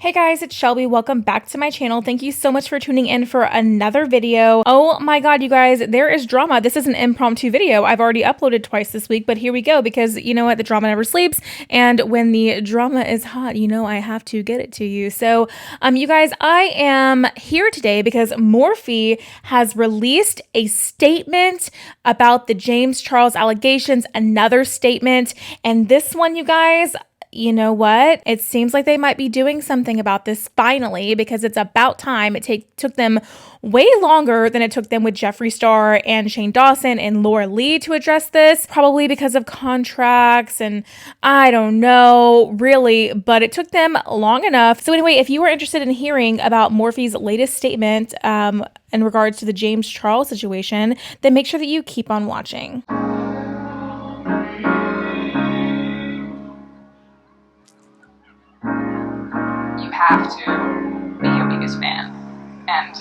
Hey guys, it's Shelby. Welcome back to my channel. Thank you so much for tuning in for another video. Oh my god, you guys, there is drama. This is an impromptu video. I've already uploaded twice this week, but here we go because you know what? The drama never sleeps. And when the drama is hot, you know I have to get it to you. So, you guys, I am here today because Morphe has released a statement about the James Charles allegations, another statement. And this one, you guys, you know what? It seems like they might be doing something about this finally because it's about time. It took them way longer than it took them with Jeffree Star and Shane Dawson and Laura Lee to address this, probably because of contracts and I don't know really, but it took them long enough. So anyway, if you are interested in hearing about Morphe's latest statement in regards to the James Charles situation, then make sure that you keep on watching. You have to be your biggest fan. And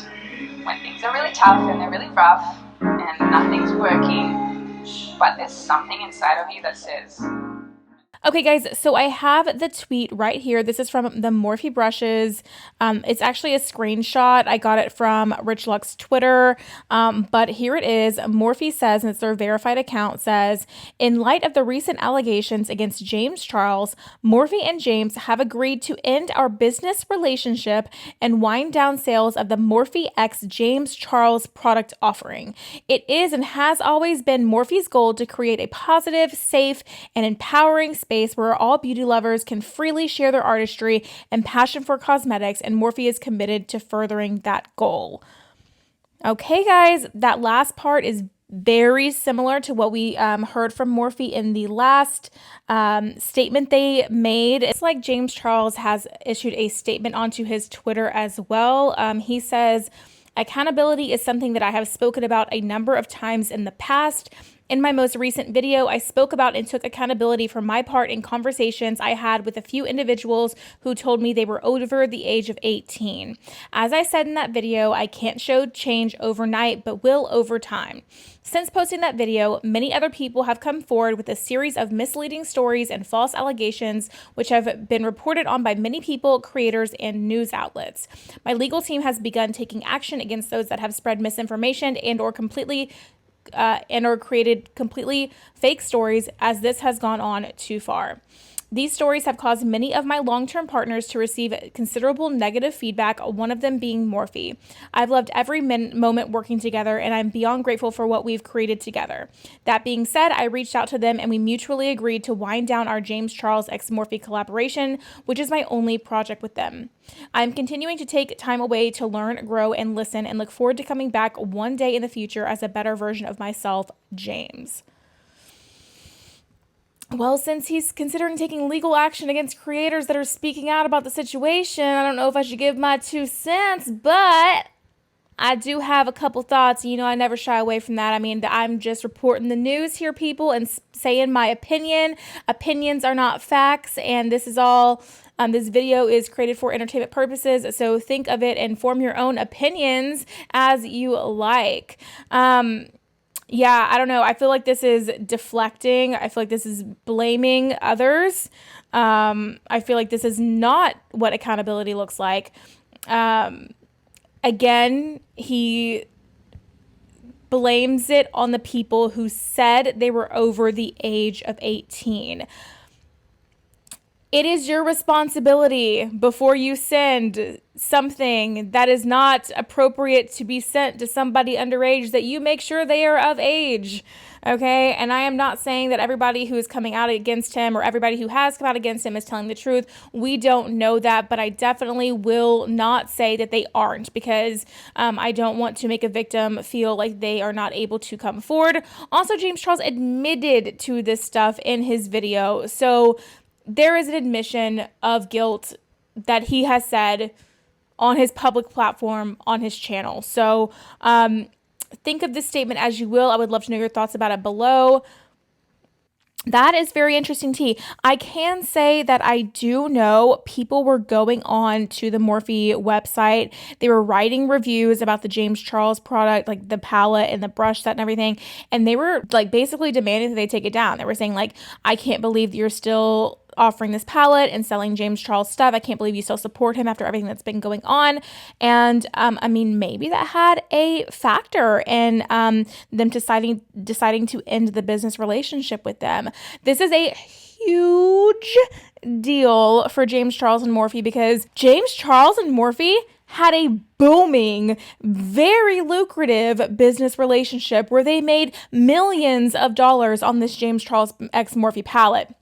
when things are really tough and they're really rough and nothing's working, but there's something inside of you that says, okay, guys, so I have the tweet right here. This is from the Morphe brushes. It's actually a screenshot. I got it from Rich Luck's Twitter, but here it is. Morphe says, and it's their verified account, says, in light of the recent allegations against James Charles, Morphe and James have agreed to end our business relationship and wind down sales of the Morphe X James Charles product offering. It is and has always been Morphe's goal to create a positive, safe, and empowering space where all beauty lovers can freely share their artistry and passion for cosmetics, and Morphe is committed to furthering that goal. Okay, guys, that last part is very similar to what we heard from Morphe in the last statement they made. It's like James Charles has issued a statement onto his Twitter as well. He says, accountability is something that I have spoken about a number of times in the past. In my most recent video, I spoke about and took accountability for my part in conversations I had with a few individuals who told me they were over the age of 18. As I said in that video, I can't show change overnight, but will over time. Since posting that video, many other people have come forward with a series of misleading stories and false allegations, which have been reported on by many people, creators, and news outlets. My legal team has begun taking action against those that have spread misinformation and/or created completely fake stories, as this has gone on too far. These stories have caused many of my long-term partners to receive considerable negative feedback, one of them being Morphe. I've loved every moment working together, and I'm beyond grateful for what we've created together. That being said, I reached out to them and we mutually agreed to wind down our James Charles x Morphe collaboration, which is my only project with them. I'm continuing to take time away to learn, grow, and listen, and look forward to coming back one day in the future as a better version of myself, James. Well, since he's considering taking legal action against creators that are speaking out about the situation, I don't know if I should give my 2 cents, but I do have a couple thoughts. You know, I never shy away from that. I mean, I'm just reporting the news here, people, and saying my opinion. Opinions are not facts, and this is all... this video is created for entertainment purposes, so think of it and form your own opinions as you like. Yeah, I don't know. I feel like this is deflecting. I feel like this is blaming others. I feel like this is not what accountability looks like. Again, he blames it on the people who said they were over the age of 18. It is your responsibility before you send something that is not appropriate to be sent to somebody underage that you make sure they are of age, okay? And I am not saying that everybody who is coming out against him or everybody who has come out against him is telling the truth. We don't know that, but I definitely will not say that they aren't, because I don't want to make a victim feel like they are not able to come forward. Also, James Charles admitted to this stuff in his video, so there is an admission of guilt that he has said on his public platform, on his channel. So think of this statement as you will. I would love to know your thoughts about it below. That is very interesting tea. I can say that I do know people were going on to the Morphe website. They were writing reviews about the James Charles product, like the palette and the brush set and everything. And they were like basically demanding that they take it down. They were saying like, I can't believe that you're still offering this palette and selling James Charles stuff. I can't believe you still support him after everything that's been going on. And I mean, maybe that had a factor in them deciding to end the business relationship with them. This is a huge deal for James Charles and Morphe, because James Charles and Morphe had a booming, very lucrative business relationship where they made millions of dollars on this James Charles x Morphe palette.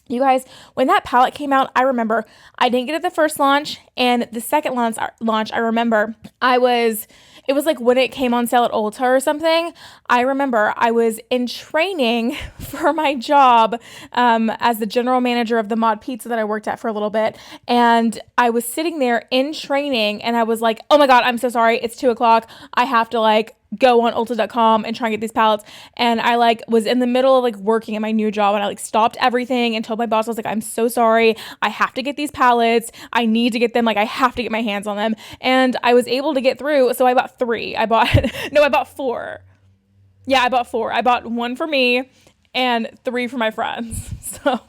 You guys, when that palette came out, I remember I didn't get it the first launch, and the second launch, I remember it was like when it came on sale at Ulta or something. I remember I was in training for my job as the general manager of the Mod Pizza that I worked at for a little bit. And I was sitting there in training, and I was like, oh my God, I'm so sorry. It's 2:00. I have to go on ulta.com and try and get these palettes. And I was in the middle of working at my new job, and I stopped everything and told my boss, I was like, I'm so sorry. I have to get these palettes. I need to get them. I have to get my hands on them. And I was able to get through. So I bought 3. I bought 4. Yeah, I bought 4. I bought 1 for me and 3 for my friends. So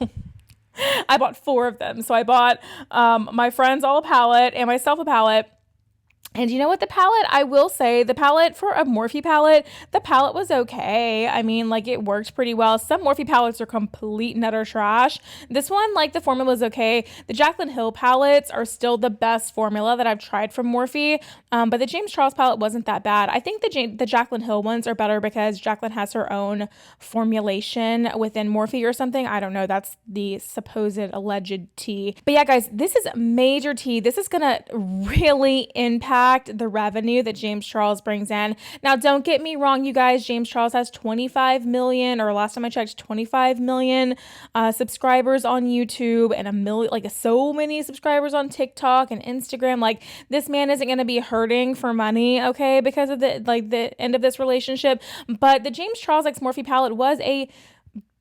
I bought 4 of them. So I bought my friends all a palette and myself a palette. And you know what? The palette, I will say, the palette for a Morphe palette, the palette was okay. I mean, it worked pretty well. Some Morphe palettes are complete and utter trash. This one, the formula was okay. The Jaclyn Hill palettes are still the best formula that I've tried from Morphe, but the James Charles palette wasn't that bad. I think the Jaclyn Hill ones are better because Jaclyn has her own formulation within Morphe or something. I don't know. That's the supposed alleged tea. But yeah, guys, this is major tea. This is going to really impact the revenue that James Charles brings in. Now, don't get me wrong, you guys. James Charles has 25 million, or last time I checked, 25 million subscribers on YouTube, and a million, so many subscribers on TikTok and Instagram. This man isn't going to be hurting for money, okay, because of the end of this relationship. But the James Charles x Morphe palette was a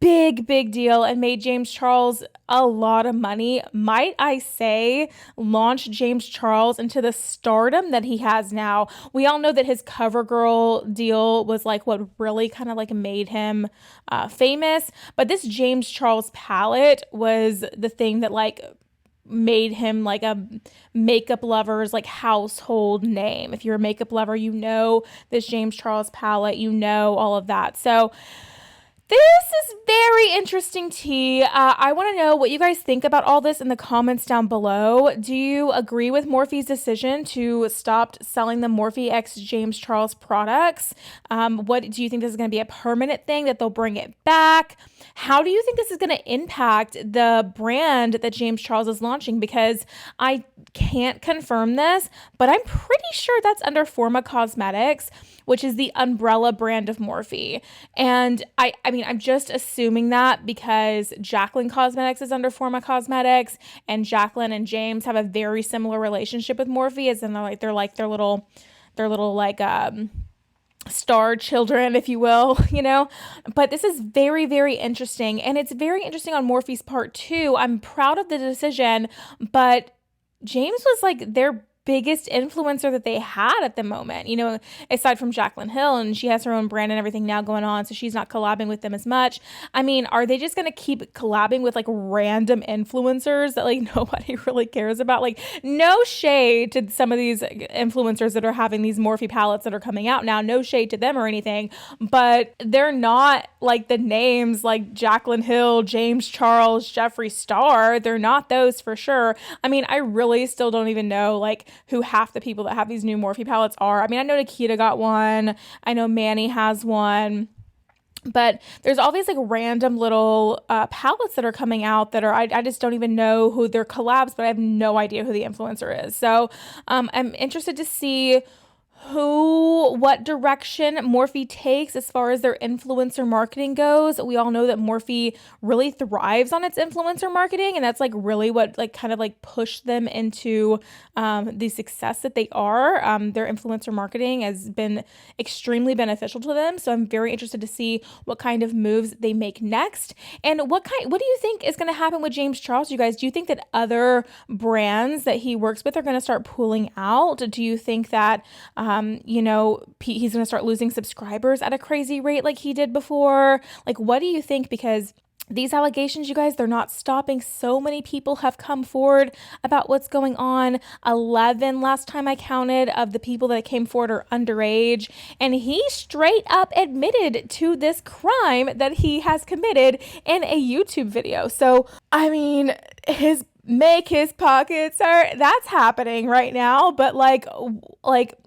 big deal and made James Charles a lot of money. Might I say, launched James Charles into the stardom that he has now. We all know that his CoverGirl deal was what really kind of made him famous. But this James Charles palette was the thing that made him a makeup lover's household name. If you're a makeup lover, you know this James Charles palette, you know all of that. So this is very interesting tea. I want to know what you guys think about all this in the comments down below. Do you agree with Morphe's decision to stop selling the Morphe x James Charles products? What do you think this is going to be a permanent thing, that they'll bring it back? How do you think this is going to impact the brand that James Charles is launching? Because I can't confirm this, but I'm pretty sure that's under Forma Cosmetics, which is the umbrella brand of Morphe. And I mean, I'm just assuming that because Jaclyn Cosmetics is under Forma Cosmetics, and Jaclyn and James have a very similar relationship with Morphe, as in they're their little star children, if you will, But this is very interesting, and it's very interesting on Morphe's part too. I'm proud of the decision, but James was their biggest influencer that they had at the moment, aside from Jaclyn Hill, and she has her own brand and everything now going on, so she's not collabing with them as much. I mean, are they just going to keep collabing with random influencers that nobody really cares about? No shade to some of these influencers that are having these Morphe palettes that are coming out now, no shade to them or anything, but they're not the names like Jaclyn Hill, James Charles, Jeffree Star. They're not those for sure. I mean, I really still don't even know who half the people that have these new Morphe palettes are. I mean, I know Nikita got one. I know Manny has one. But there's all these random little palettes that are coming out that are, I just don't even know who they're collabs, but I have no idea who the influencer is. So I'm interested to see what direction Morphe takes as far as their influencer marketing goes. We all know that Morphe really thrives on its influencer marketing, and that's really what kind of pushed them into the success that they are. Their influencer marketing has been extremely beneficial to them, so I'm very interested to see what kind of moves they make next. And what do you think is going to happen with James Charles, you guys? Do you think that other brands that he works with are going to start pulling out? Do you think that he's going to start losing subscribers at a crazy rate like he did before? What do you think? Because these allegations, you guys, they're not stopping. So many people have come forward about what's going on. 11, last time I counted, of the people that came forward are underage. And he straight up admitted to this crime that he has committed in a YouTube video. So, I mean, his make his pockets hurt, that's happening right now. But like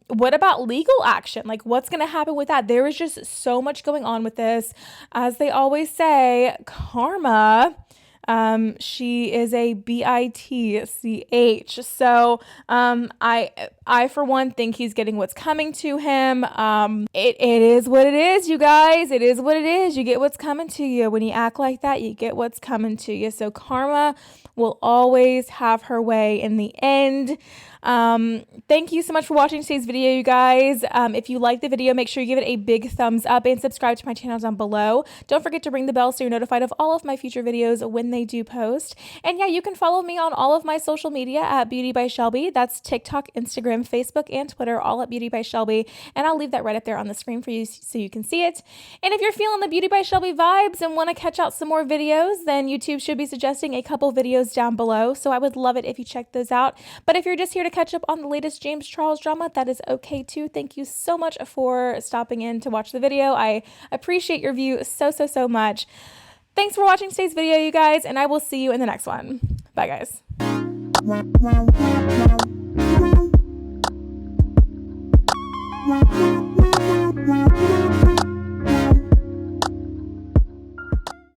what about legal action? Like, what's going to happen with that? There is just so much going on with this. As they always say, karma. She is a bitch. So, I for one think he's getting what's coming to him. It is what it is, you guys. It is what it is. You get what's coming to you. When you act like that, you get what's coming to you. So karma will always have her way in the end. Thank you so much for watching today's video, you guys. If you like the video, make sure you give it a big thumbs up and subscribe to my channel down below. Don't forget to ring the bell so you're notified of all of my future videos when they do post. And yeah, you can follow me on all of my social media at Beauty by Shelby. That's TikTok, Instagram, Facebook, and Twitter, all at Beauty by Shelby. And I'll leave that right up there on the screen for you so you can see it. And if you're feeling the Beauty by Shelby vibes and want to catch out some more videos, then YouTube should be suggesting a couple videos down below. So I would love it if you check those out. But if you're just here to catch up on the latest James Charles drama, that is okay too. Thank you so much for stopping in to watch the video. I appreciate your view so much. Thanks for watching today's video, you guys, and I will see you in the next one. Bye, guys.